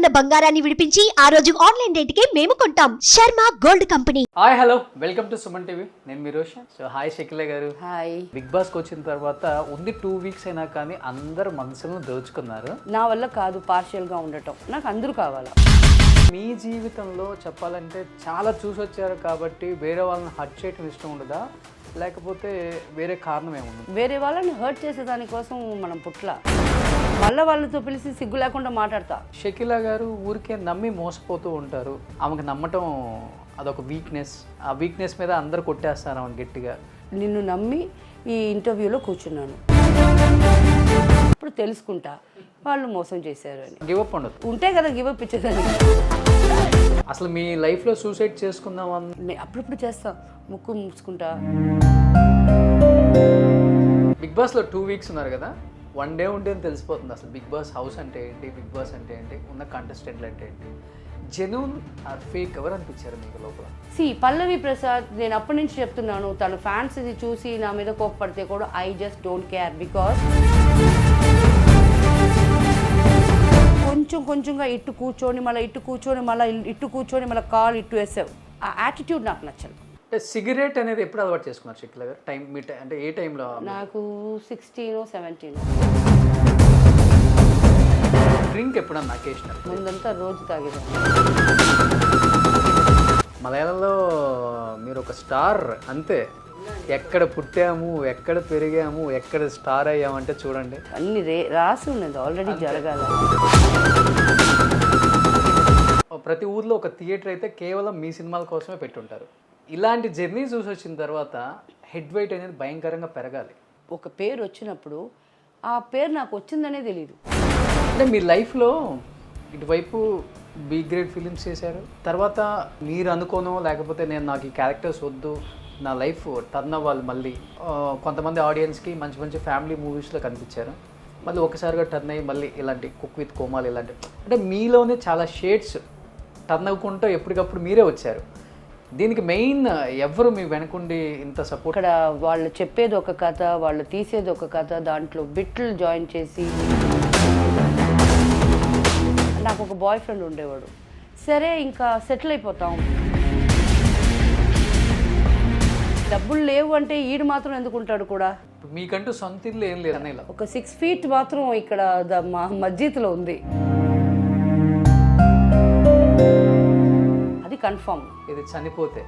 ఉన్న బంగారాన్ని విడిపించి ఆ రోజు ఆన్లైన్ రేటుకే మేము కొంటాం. Sharma gold company. Hi hello, welcome to Suman TV. నేను మీ రోషన్. సో హాయ్ షకిల గారు. హాయ్. బిగ్ బాస్కి వచ్చిన తర్వాత ఉంది 2 వీక్స్ అయినా కానీ అందరు మనసులను దోచుకున్నారు. నా వల్ల కాదు పార్షియల్గా ఉండటం, నాకు అందరూ కావాలా. మీ జీవితంలో చెప్పాలంటే చాలా చూసి వచ్చారు కాబట్టి వేరే వాళ్ళని హర్ట్ చేయడం ఇష్టం ఉండదా, లేకపోతే వేరే కారణం ఏముంది? వేరే వాళ్ళని హర్ట్ చేసేదానికోసం మనం పుట్ల మళ్ళీ వాళ్ళతో పిలిచి సిగ్గు లేకుండా మాట్లాడతా. షకిల గారు ఊరికే నమ్మి మోసపోతూ ఉంటారు. ఆమెకు నమ్మటం అదొక వీక్నెస్. ఆ వీక్నెస్ మీద అందరు కొట్టేస్తారు ఆమె గట్టిగా. నిన్ను నమ్మి ఈ ఇంటర్వ్యూలో కూర్చున్నాను, ఇప్పుడు తెలుసుకుంటా వాళ్ళు మోసం చేశారు అని. గివప్ ఉండదు ఉంటే కదా గివప్ ఇచ్చేదాన్ని. అసలు మీ లైఫ్లో సూసైడ్ చేసుకుందాం అని అప్పుడప్పుడు చేస్తా, ముక్కు మూసుకుంటా. బిగ్ బాస్లో 2 వీక్స్ ఉన్నారు కదా, 1 డే ఉంటే తెలిసిపోతుంది అసలు బిగ్ బాస్ హౌస్ అంటే ఏంటి, బిగ్ బాస్ అంటే ఏంటి, ఉన్న కంటెస్టెంట్లు అంటే ఏంటి. జెన్యూన్ ఆర్ ఫేక్ ఎవరు అనిపించారు మీకు లోపల? పల్లవి ప్రసాద్, నేను అప్పటి నుంచి చెప్తున్నాను, తన ఫ్యాన్స్ ఇది చూసి నా మీద కోప్పడితే కూడా I just don't care. Because కొంచెంగా ఇట్టు కూర్చొని మళ్ళీ ఇట్టు కూర్చొని మళ్ళీ కాల్ ఇట్టు వేసావు. ఆ యాటిట్యూడ్ నాకు నచ్చదు. అంటే సిగరెట్ అనేది ఎప్పుడు అలవాటు చేసుకున్నారు షకిల గారు? టైం మీ అంటే ఏ టైంలో? నాకు 16, 17. డ్రింక్ ఎప్పుడన్నా అకేషనల్? ముందంతా రోజు తాగేదాన్ని. మలయాళంలో మీరు ఒక స్టార్ అంతే. ఎక్కడ పుట్టాము, ఎక్కడ పెరిగాము, ఎక్కడ స్టార్ అయ్యామంటే చూడండి అన్ని రాసి ఉన్నది ఆల్రెడీ జరగాలి. ప్రతి ఊర్లో ఒక థియేటర్ అయితే కేవలం మీ సినిమాల కోసమే పెట్టుంటారు. ఇలాంటి జర్నీ చూసి వచ్చిన తర్వాత హెడ్ వెయిట్ అనేది భయంకరంగా పెరగాలి. ఒక పేరు వచ్చినప్పుడు ఆ పేరు నాకు వచ్చిందనే తెలియదు. అంటే మీ లైఫ్లో ఇటువైపు బి గ్రేడ్ ఫిలిమ్స్ చేశారు, తర్వాత మీరు అనుకోనో లేకపోతే నాకు ఈ క్యారెక్టర్స్ వద్దు, నా లైఫ్ టర్న్ అవ్వాలి మళ్ళీ, కొంతమంది ఆడియన్స్కి మంచి మంచి ఫ్యామిలీ మూవీస్లో కనిపించారు. మళ్ళీ ఒకసారిగా టర్న్ అయ్యి మళ్ళీ ఇలాంటి కుక్ విత్ కోమాలు ఇలాంటి, అంటే మీలోనే చాలా షేడ్స్ టర్న్ అవ్వకుండా ఎప్పటికప్పుడు మీరే వచ్చారు. దీనికి మెయిన్ ఎవరు మీ వెనకుండి ఇంత సపోర్ట్? ఇక్కడ వాళ్ళు చెప్పేది ఒక కథ, వాళ్ళు తీసేది ఒక కథ, దాంట్లో బిట్లు జాయిన్ చేసి. నాకు ఒక బాయ్ ఫ్రెండ్ ఉండేవాడు, సరే ఇంకా సెటిల్ అయిపోతాం, డబ్బులు లేవు అంటే ఈడు మాత్రం ఎందుకుంటాడు కూడా. మీకంటూ సొంత ఇల్లు ఏం లేదు అనే? ఒక 6 feet మాత్రం ఇక్కడ మా మస్జిద్లో ఉంది, అది కన్ఫర్మ్. ఇది చనిపోతే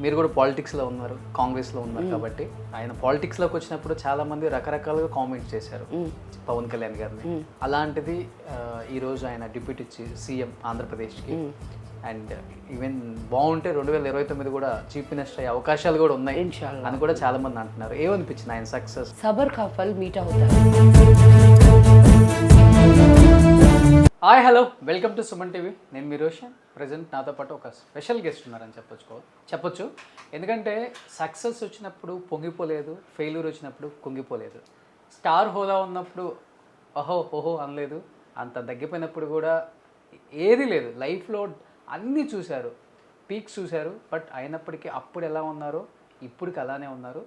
మీరు కూడా పాలిటిక్స్లో ఉన్నారు, కాంగ్రెస్లో ఉన్నారు కాబట్టి ఆయన పాలిటిక్స్లోకి వచ్చినప్పుడు చాలామంది రకరకాలుగా కామెంట్స్ చేశారు పవన్ కళ్యాణ్ గారిని. అలాంటిది ఈరోజు ఆయన డిప్యూటీ సీఎం ఆంధ్రప్రదేశ్కి, అండ్ ఈవెన్ బాగుంటే 2029 కూడా చీఫ్ మినిస్టర్ అయ్యే అవకాశాలు కూడా ఉన్నాయి అని కూడా చాలా మంది అంటున్నారు. ఏమనిపించింది ఆయన సక్సెస్? సబర్ కా ఫల్ మీట్ అవుతారు. Hi hello, welcome to Suman TV. నేను మీ రోషన్. ప్రజెంట్ నాతో పాటు ఒక స్పెషల్ గెస్ట్ ఉన్నారని చెప్పొచ్చు. ఎందుకంటే సక్సెస్ వచ్చినప్పుడు పొంగిపోలేదు, ఫెయిల్యూర్ వచ్చినప్పుడు కుంగిపోలేదు, స్టార్ హోదా ఉన్నప్పుడు ఓహో అనలేదు, అంత తగ్గిపోయినప్పుడు కూడా ఏది లేదు. లైఫ్లో అన్నీ చూశారు, పీక్స్ చూశారు. బట్ అయినప్పటికీ అప్పుడు ఎలా ఉన్నారో ఇప్పటికి అలానే ఉన్నారు.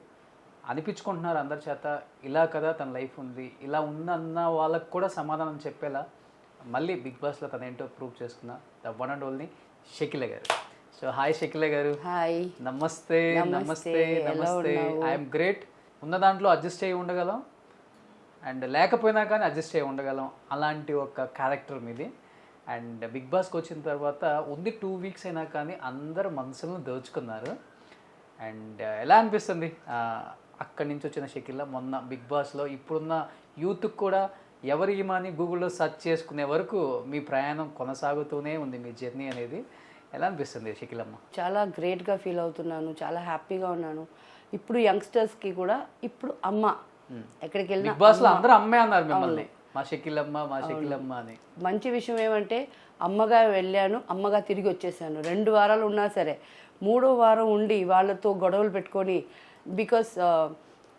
అనిపించుకుంటున్నారు అందరి చేత, ఇలా కదా తన లైఫ్ ఉంది, ఇలా ఉందన్న వాళ్ళకు కూడా సమాధానం చెప్పేలా మళ్ళీ బిగ్ బాస్లో తన ఏంటో ప్రూవ్ చేసుకున్న the one and only Shakila గారు. సో హాయ్ షకిల గారు. హాయ్. నమస్తే. I'm great. ఉన్న దాంట్లో అడ్జస్ట్ అయ్యి ఉండగలం, అండ్ లేకపోయినా కానీ అడ్జస్ట్ అయ్యి ఉండగలం, అలాంటి ఒక క్యారెక్టర్ మీది. అండ్ బిగ్ బాస్కి వచ్చిన తర్వాత ఉంది 2 వీక్స్ అయినా కానీ అందరు మనసులను దోచుకున్నారు. అండ్ ఎలా అనిపిస్తుంది అక్కడి నుంచి వచ్చిన షకిల మొన్న బిగ్ బాస్లో? ఇప్పుడున్న యూత్కి కూడా ఎవరి ఈమాని గూగుల్లో సెర్చ్ చేసుకునే వరకు మీ ప్రయాణం కొనసాగుతూనే ఉంది, మీ జర్నీ అనేది. ఎలా అనిపిస్తుంది షకిలమ్మ? చాలా గ్రేట్గా ఫీల్ అవుతున్నాను, చాలా హ్యాపీగా ఉన్నాను. ఇప్పుడు యంగ్స్టర్స్కి కూడా ఇప్పుడు అమ్మ ఎక్కడికి వెళ్ళినా బిగ్ బాస్లో అందరూ అమ్మే అన్నారు మిమ్మల్ని, మా షకిలమ్మ అని. మంచి విషయం ఏమంటే అమ్మగా వెళ్ళాను, అమ్మగా తిరిగి వచ్చేసాను. 2 వారాలు ఉన్నా సరే 3వ వారం ఉండి వాళ్ళతో గొడవలు పెట్టుకొని, బికాస్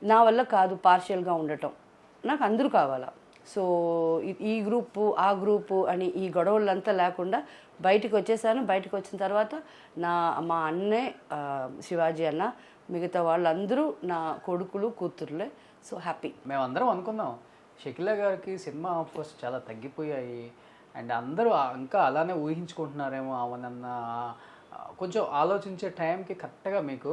నా వల్ల కాదు పార్షియల్గా ఉండటం, నాకు అందరూ కావాలా. సో ఈ గ్రూపు ఆ గ్రూపు అని ఈ గొడవలంతా లేకుండా బయటికి వచ్చేసాను. బయటకు వచ్చిన తర్వాత మా అన్నే శివాజీ అన్న, మిగతా వాళ్ళందరూ నా కొడుకులు కూతుర్లే. So happy. మేమందరం అనుకున్నాం షకీలా గారికి సినిమా ఆఫర్స్ చాలా తగ్గిపోయాయి అండ్ అందరూ ఇంకా అలానే ఊహించుకుంటున్నారేమో అవనన్న కొంచెం ఆలోచించే టైంకి కరెక్ట్గా మీకు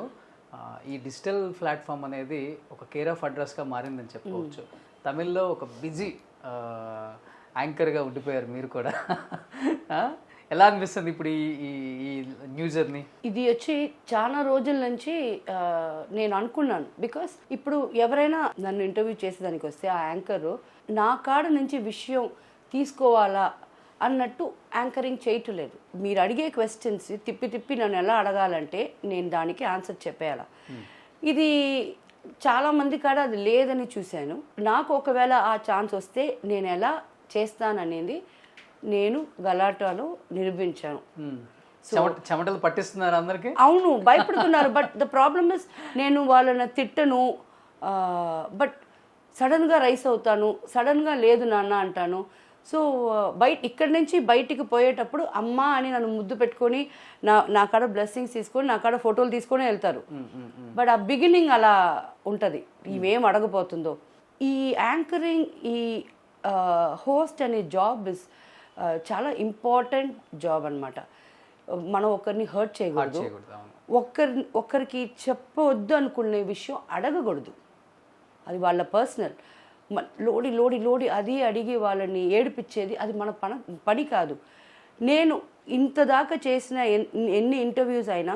ఈ డిజిటల్ ప్లాట్ఫామ్ అనేది ఒక కేర్ ఆఫ్ అడ్రస్గా మారిందని చెప్పుకోవచ్చు. తమిళ్లో ఒక బిజీ యాంకర్గా ఉండిపోయారు మీరు కూడా. ఎలా అనిపిస్తుంది ఇప్పుడు ఈ న్యూ జర్నీ? ఇది వచ్చి చాలా రోజుల నుంచి నేను అనుకున్నాను. బికాస్ ఇప్పుడు ఎవరైనా నన్ను ఇంటర్వ్యూ చేసేదానికి వస్తే ఆ యాంకరు నా కాడ నుంచి విషయం తీసుకోవాలా అన్నట్టు యాంకరింగ్ చేయట్లేదు. మీరు అడిగే క్వశ్చన్స్ తిప్పి తిప్పి నన్ను ఎలా అడగాలంటే నేను దానికి ఆన్సర్ చెప్పేయాల. ఇది చాలామంది కాడ అది లేదని చూశాను. నాకు ఒకవేళ ఆ ఛాన్స్ వస్తే నేను ఎలా చేస్తాననేది నేను గలాటాలో నిరూపించాను. చెమటలు పట్టిస్తున్నారు అందరికి. అవును, భయపడుతున్నారు. బట్ ద ప్రాబ్లమ్ ఇస్ నేను వాళ్ళని తిట్టను, బట్ సడన్గా రైస్ అవుతాను, సడన్గా లేదు నాన్న అంటాను. సో ఇక్కడి నుంచి బయటికి పోయేటప్పుడు అమ్మ అని నన్ను ముద్దు పెట్టుకొని నా కాడ బ్లెస్సింగ్స్ తీసుకొని నా కాడ ఫోటోలు తీసుకొని వెళ్తారు. బట్ ఆ బిగినింగ్ అలా ఉంటుంది, ఇవేం అడగపోతుందో. ఈ యాంకరింగ్, ఈ హోస్ట్ అనే జాబ్ ఇస్ చాలా ఇంపార్టెంట్ జాబ్ అనమాట. మనం ఒకరిని హర్ట్ చేయకూడదు, ఒక్కరికి చెప్పవద్దు అనుకునే విషయం అడగకూడదు. అది వాళ్ళ పర్సనల్. లోడి లోడి లోడి అది అడిగి వాళ్ళని ఏడిపించేది అది మన పని కాదు. నేను ఇంత దాకా చేసిన ఎన్ని ఇంటర్వ్యూస్ అయినా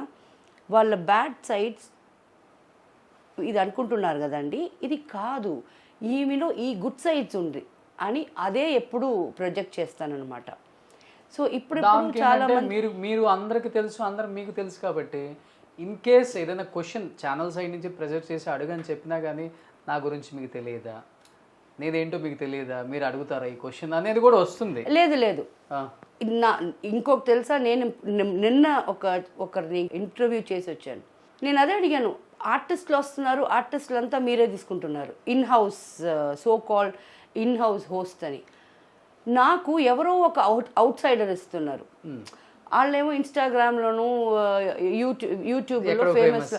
వాళ్ళ బ్యాడ్ సైడ్స్ ఇది అనుకుంటున్నారు కదండి, ఇది కాదు, ఈమెలో ఈ గుడ్ సైడ్స్ ఉంది అని అదే ఎప్పుడు ప్రొజెక్ట్ చేస్తానన్నమాట. సో ఇప్పుడు చాలా మీరు అందరికి తెలుసు, అందరు మీకు తెలుసు కాబట్టి ఇన్ కేస్ ఏదైనా క్వశ్చన్ ఛానల్ సైడ్ నుంచి ప్రెజర్ చేసి అడుగని చెప్పినా కానీ నా గురించి మీకు తెలియదా, నేదేంటో మీకు తెలియదా, మీరు అడుగుతారా ఈ క్వశ్చన్ అనేది కూడా వస్తుంది. లేదు లేదు, ఇంకొక తెలుసా, నేను నిన్న ఒకరిని ఇంటర్వ్యూ చేసి వచ్చాను. నేను అదే అడిగాను, ఆర్టిస్టులు వస్తున్నారు, ఆర్టిస్టులు అంతా మీరే తీసుకుంటున్నారు, in house so called in house host అని. నాకు ఎవరో ఒక అవుట్ సైడర్ ఇస్తున్నారు. వాళ్ళేమో ఇన్స్టాగ్రామ్లోను యూట్యూబ్లో ఫేమస్,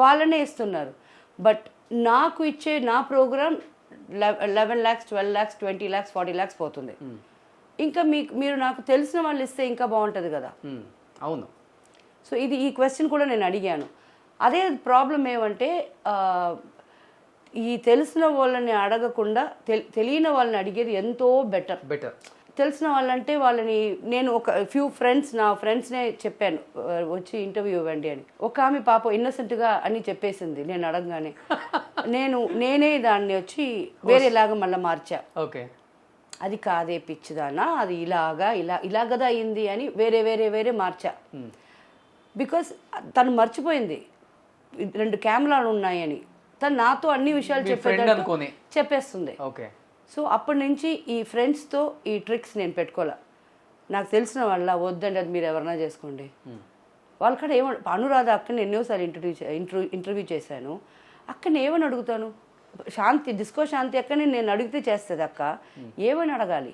వాళ్ళనే ఇస్తున్నారు. బట్ నాకు ఇచ్చే నా programme 11 lakhs 12 lakhs 20 lakhs 40 lakhs పోతుంది. ఇంకా మీరు నాకు తెలిసిన వాళ్ళు ఇస్తే ఇంకా బాగుంటుంది కదా. అవును. సో ఈ క్వశ్చన్ కూడా నేను అడిగాను. అదే ప్రాబ్లం ఏమంటే ఈ తెలిసిన వాళ్ళని అడగకుండా తెలియని వాళ్ళని అడిగేది ఎంతో బెటర్. తెలిసిన వాళ్ళంటే వాళ్ళని నేను ఒక నా ఫ్రెండ్స్నే చెప్పాను వచ్చి ఇంటర్వ్యూ ఇవ్వండి అని. ఒక ఆమె పాప ఇన్నోసెంట్గా అని చెప్పేసింది నేను అడగగానే. నేనే దాన్ని వచ్చి వేరేలాగా మళ్ళీ మార్చా. ఓకే, అది కాదే పిచ్చిదానా, అది ఇలాగదా అయింది అని వేరే వేరే వేరే మార్చా. బికాస్ తను మర్చిపోయింది 2 కెమెరాలు ఉన్నాయని. తను నాతో అన్ని విషయాలు చెప్పేస్తుంది. సో అప్పటి నుంచి ఈ ఫ్రెండ్స్తో ఈ ట్రిక్స్ నేను పెట్టుకోలే. నాకు తెలిసిన వాళ్ళ వద్దండి, అది మీరు ఎవరైనా చేసుకోండి. వాళ్ళక్కడ అనురాధ అక్కని ఎన్నోసార్లు ఇంటర్వ్యూ చేశాను. అక్కని ఏమని అడుగుతాను, డిస్కో శాంతి అక్కని నేను అడిగితే చేస్తుంది అక్క, ఏమని అడగాలి?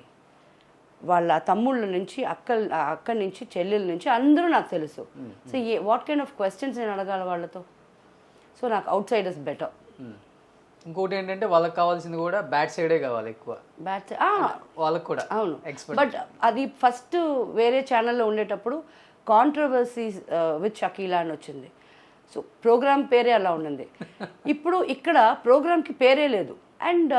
వాళ్ళ తమ్ముళ్ళ నుంచి అక్క నుంచి చెల్లెల నుంచి అందరూ నాకు తెలుసు. So what kind of questions నేను అడగాలి వాళ్ళతో? సో నాకు అవుట్ సైడర్స్ బెటర్. ఇంకోటి ఏంటంటే వాళ్ళకి కావాల్సింది కూడా బ్యాడ్ సైడే కావాలి ఎక్కువ. బ్యాడ్ వాళ్ళకి కూడా అవును. బట్ అది ఫస్ట్ వేరే ఛానల్లో ఉండేటప్పుడు కాంట్రవర్సీస్ విత్ షకీలా అని వచ్చింది. సో ప్రోగ్రామ్ పేరే అలా ఉండింది. ఇప్పుడు ఇక్కడ ప్రోగ్రామ్కి పేరే లేదు. అండ్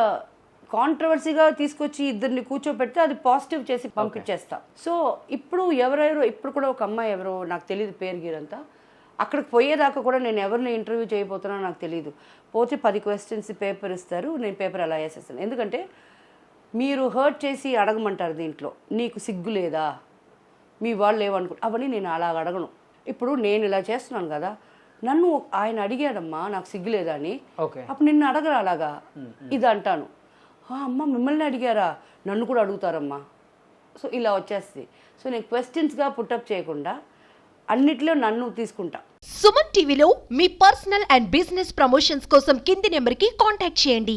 కాంట్రవర్సీగా తీసుకొచ్చి ఇద్దరిని కూర్చోబెడితే అది పాజిటివ్ చేసి పంపించేస్తా. సో ఇప్పుడు ఇప్పుడు కూడా ఒక అమ్మాయి ఎవరో నాకు తెలియదు పేరు గీరంతా, అక్కడికి పోయేదాకా కూడా నేను ఎవరిని ఇంటర్వ్యూ చేయబోతున్నా నాకు తెలియదు. పోతే 10 క్వశ్చన్స్ పేపర్ ఇస్తారు, నేను పేపర్ అలా వేసేస్తాను. ఎందుకంటే మీరు హర్ట్ చేసి అడగమంటారు దీంట్లో, నీకు సిగ్గు లేదా, మీ వాళ్ళు ఏమనుకో అవన్నీ నేను అలా అడగను. ఇప్పుడు నేను ఇలా చేస్తున్నాను కదా, నన్ను ఆయన అడిగాడమ్మా నాకు సిగ్గు లేదా అని, అప్పుడు నిన్ను అడగరా అలాగా ఇది అంటాను. అమ్మ మిమ్మల్ని అడిగారా, నన్ను కూడా అడుగుతారమ్మా. సో ఇలా వచ్చేస్తుంది. సో నేను క్వశ్చన్స్గా పుట్టప్ చేయకుండా అన్నిట్లో నన్ను తీసుకుంటా. సుమన్ టీవీలో మీ పర్సనల్ అండ్ బిజినెస్ ప్రమోషన్స్ కోసం కింది నెంబర్కి కాంటాక్ట్ చేయండి.